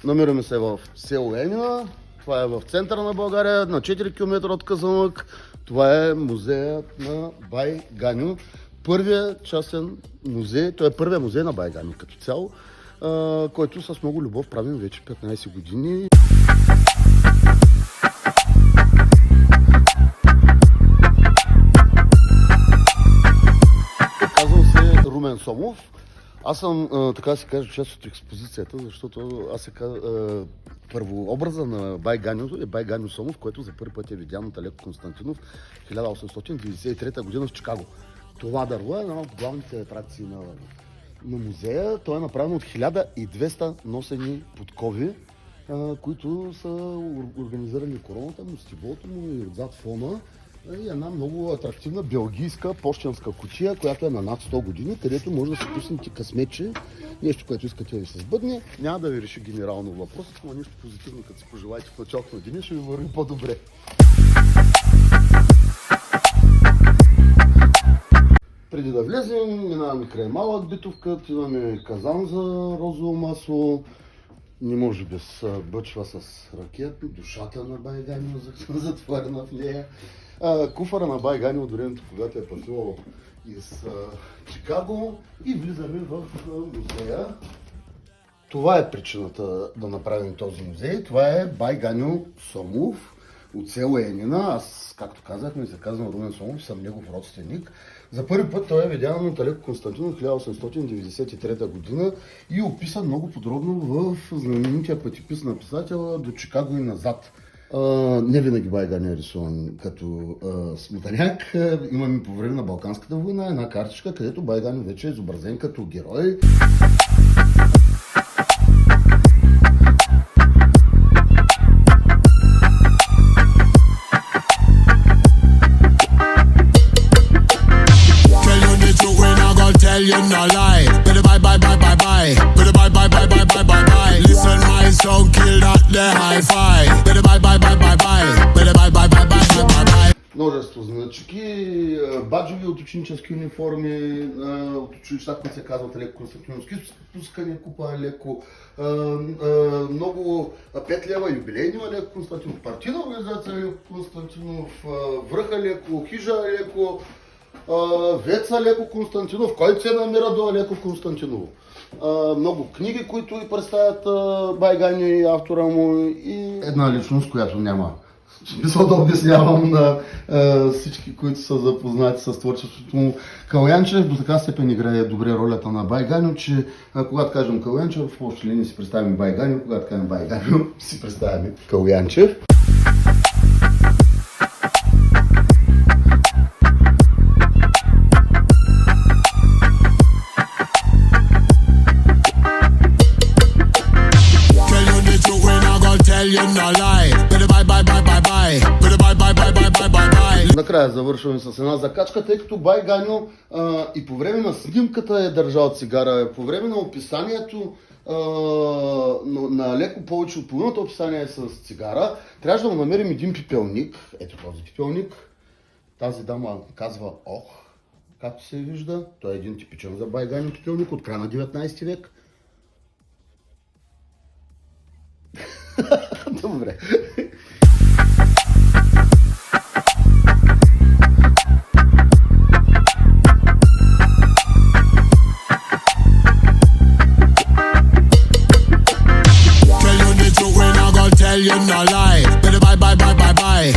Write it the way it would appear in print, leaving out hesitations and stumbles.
Намираме се в село Енина. Това е в центъра на България, на 4 км от Казанлък. Това е музеят на Бай Ганьо. Първият частен музей, той е първият музей на Бай Ганьо като цяло, който с много любов правим вече 15 години. Казвам се Румен Сомов. Аз съм, така се каже, част от експозицията, защото аз се казва, първообраза на Бай Ганьо е Бай Ганьо Сомов, който за първи път е видян от Алеко Константинов в 1893 година в Чикаго. Това дърво е една от главните атракции на музея. Той е направен от 1200 носени подкови, които са организирани короната му, стеблото му и отзад фона. И една много атрактивна белгийска пощенска кутия, която е на над 100 години, където може да се пуснете късмече, нещо, което искате да ви се сбъдне. Няма да ви реши генерално въпросът, но нищо позитивно, като си пожелаете в началото на деня, ще ви върви по-добре. Преди да влезем, минаваме край малък битовка, имаме казан за розово масло. Не може без бъчва с ракет, душата на Бай Ганьо затворена в нея. Куфара на Бай Ганьо от времето, когато е пътувал из Чикаго, и влизаме в музея. Това е причината да направим този музей. Това е Бай Ганьо Сомов от село Енина. Аз, както казахме, се казвам Румен Сомов, съм негов родственик. За първи път той е видян от Алеко Константинов в 1893 година и описан много подробно в знаменития пътепис на писателя До Чикаго и назад. Не винаги Бай Ганьо е рисуван като смутаняк. Имаме по време на Балканската война една картичка, където Бай Ганьо вече е изобразен като герой. You no lie, better bye bye bye bye bye, better bye bye bye bye bye bye bye. Listen my song, kill that the hi-fi. Better bye bye bye bye bye, better bye bye bye bye bye bye. Множество значки, баджови от ученически униформи, от училища, които се казват Алеко Константиновски, пускане купа Алеко, много 5 лева юбилейни Алеко Константинов, партийна организация Алеко Константинов, връх Алеко, хижа Алеко, Веца Алеко Константинов, който се намира до Алеко Константиново. Много книги, които и представят Бай Ганьо и автора му, и една личност, която няма смисъл да обяснявам на всички, които са запознати с творчеството му. Калоянчев до така степен играе добре ролята на Бай Ганьо, че когато кажем Калоянчев, в общи линии си представим Бай Ганьо, когато кажем Бай Ганьо, си представим Калоянчев. Накрая завършваме с една закачка, тъй като Бай Ганьо и по време на снимката е държал цигара, по време на описанието на Алеко повече от половината описание е с цигара. Трябваше да му намерим един пипелник. Ето този пипелник. Тази дама казва ох, както се вижда. Той е един типичен за Бай Ганьо пипелник от края на 19 век. Добре. You no lie, better bye bye bye bye bye.